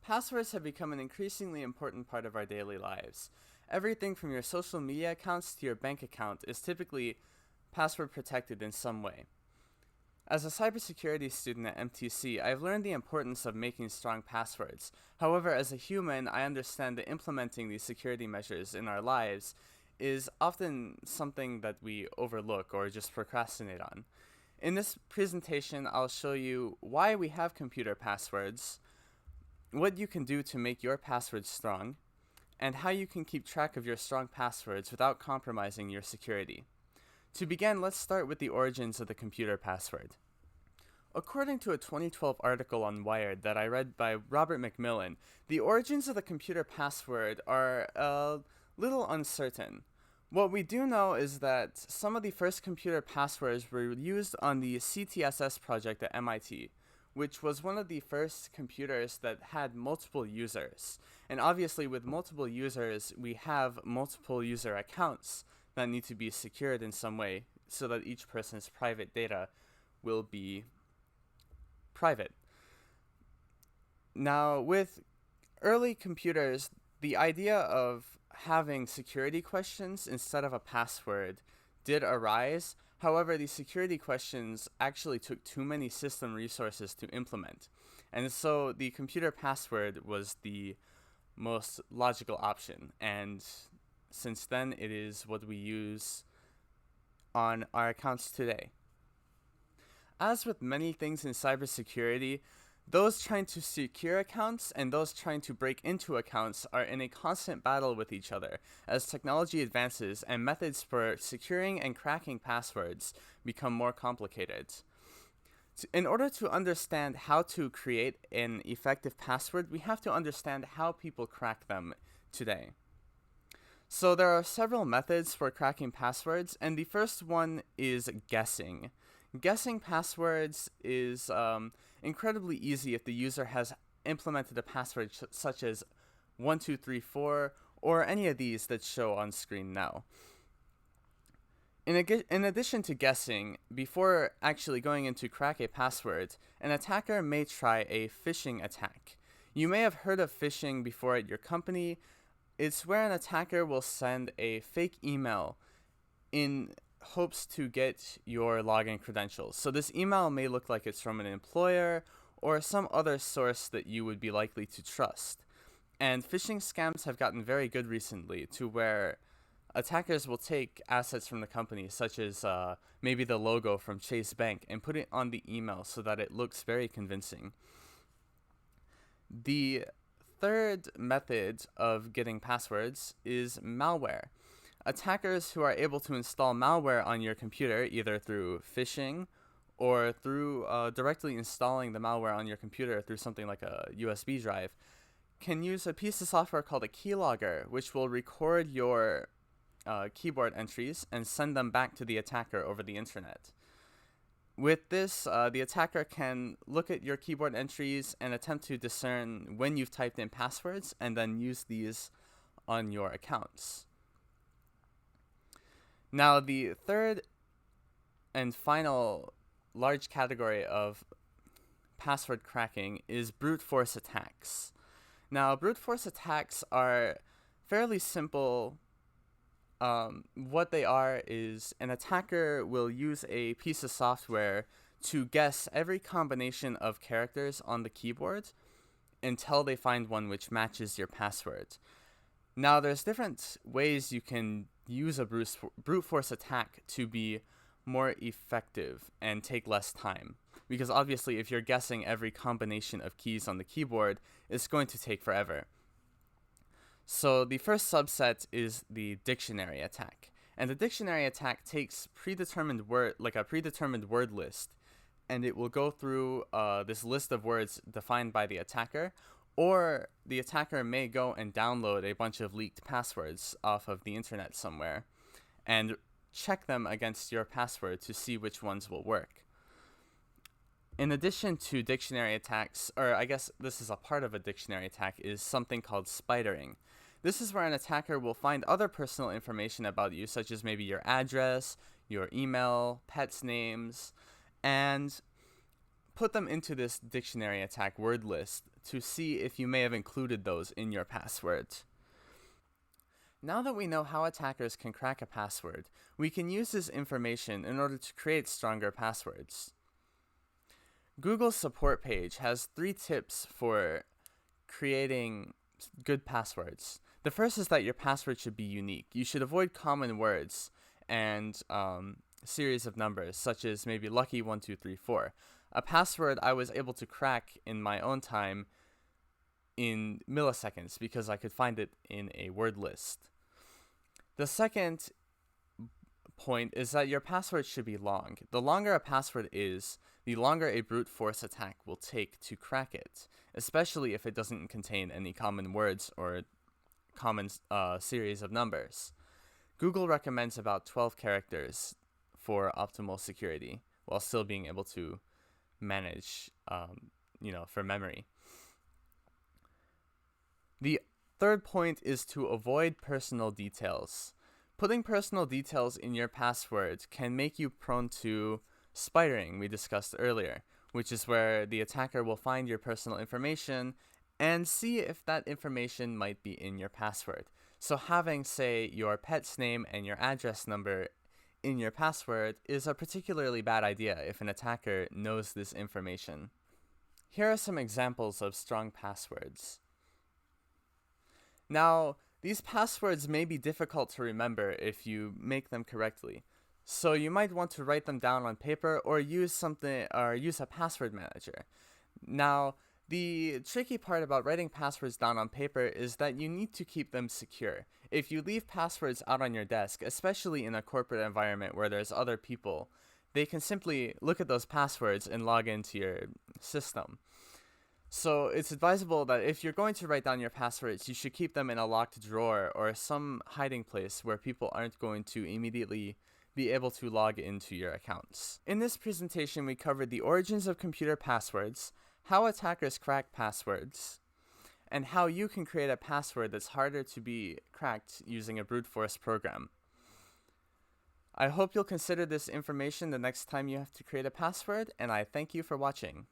Passwords have become an increasingly important part of our daily lives. Everything from your social media accounts to your bank account is typically password protected in some way. As a cybersecurity student at MTC, I've learned the importance of making strong passwords. However, as a human, I understand that implementing these security measures in our lives is often something that we overlook or just procrastinate on. In this presentation, I'll show you why we have computer passwords, what you can do to make your passwords strong, and how you can keep track of your strong passwords without compromising your security. To begin, let's start with the origins of the computer password. According to a 2012 article on Wired that I read by Robert McMillan, the origins of the computer password are a little uncertain. What we do know is that some of the first computer passwords were used on the CTSS project at MIT, which was one of the first computers that had multiple users. And obviously with multiple users, we have multiple user accounts that need to be secured in some way so that each person's private data will be private. Now, with early computers, the idea of having security questions instead of a password did arise. However, these security questions actually took too many system resources to implement. And so the computer password was the most logical option. And since then, it is what we use on our accounts today. As with many things in cybersecurity, those trying to secure accounts and those trying to break into accounts are in a constant battle with each other as technology advances and methods for securing and cracking passwords become more complicated. In order to understand how to create an effective password, we have to understand how people crack them today. So there are several methods for cracking passwords, and the first one is guessing. Guessing passwords is incredibly easy if the user has implemented a password such as 1234 or any of these that show on screen now. In addition to guessing, before actually going in to crack a password, an attacker may try a phishing attack. You may have heard of phishing before at your company. It's where an attacker will send a fake email in hopes to get your login credentials. So this email may look like it's from an employer or some other source that you would be likely to trust. And phishing scams have gotten very good recently to where attackers will take assets from the company, such as maybe the logo from Chase Bank, and put it on the email so that it looks very convincing. The third method of getting passwords is malware. Attackers who are able to install malware on your computer, either through phishing or through directly installing the malware on your computer through something like a USB drive, can use a piece of software called a keylogger, which will record your keyboard entries and send them back to the attacker over the internet. With this, the attacker can look at your keyboard entries and attempt to discern when you've typed in passwords and then use these on your accounts. Now, the third and final large category of password cracking is brute force attacks. Now, brute force attacks are fairly simple. What they are is an attacker will use a piece of software to guess every combination of characters on the keyboard until they find one which matches your password. Now, there's different ways you can use a brute force attack to be more effective and take less time. Because obviously, if you're guessing every combination of keys on the keyboard, it's going to take forever. So the first subset is the dictionary attack. And the dictionary attack takes a predetermined word list, and it will go through this list of words defined by the attacker, or the attacker may go and download a bunch of leaked passwords off of the internet somewhere and check them against your password to see which ones will work. In addition to dictionary attacks, or I guess this is a part of a dictionary attack, is something called spidering. This is where an attacker will find other personal information about you, such as maybe your address, your email, pets' names, and put them into this dictionary attack word list to see if you may have included those in your password. Now that we know how attackers can crack a password, we can use this information in order to create stronger passwords. Google's support page has 3 tips for creating good passwords. The first is that your password should be unique. You should avoid common words and series of numbers, such as maybe lucky 1234. A password I was able to crack in my own time in milliseconds because I could find it in a word list. The second point is that your password should be long. The longer a password is, the longer a brute force attack will take to crack it, especially if it doesn't contain any common words or common series of numbers. Google recommends about 12 characters for optimal security while still being able to manage, for memory. The third point is to avoid personal details. Putting personal details in your password can make you prone to spidering, we discussed earlier, which is where the attacker will find your personal information and see if that information might be in your password. So having, say, your pet's name and your address number in your password is a particularly bad idea if an attacker knows this information. Here are some examples of strong passwords. Now, these passwords may be difficult to remember if you make them correctly, so you might want to write them down on paper or use a password manager. Now, the tricky part about writing passwords down on paper is that you need to keep them secure. If you leave passwords out on your desk, especially in a corporate environment where there's other people, they can simply look at those passwords and log into your system. So it's advisable that if you're going to write down your passwords, you should keep them in a locked drawer or some hiding place where people aren't going to immediately be able to log into your accounts. In this presentation, we covered the origins of computer passwords, how attackers crack passwords, and how you can create a password that's harder to be cracked using a brute force program. I hope you'll consider this information the next time you have to create a password, and I thank you for watching.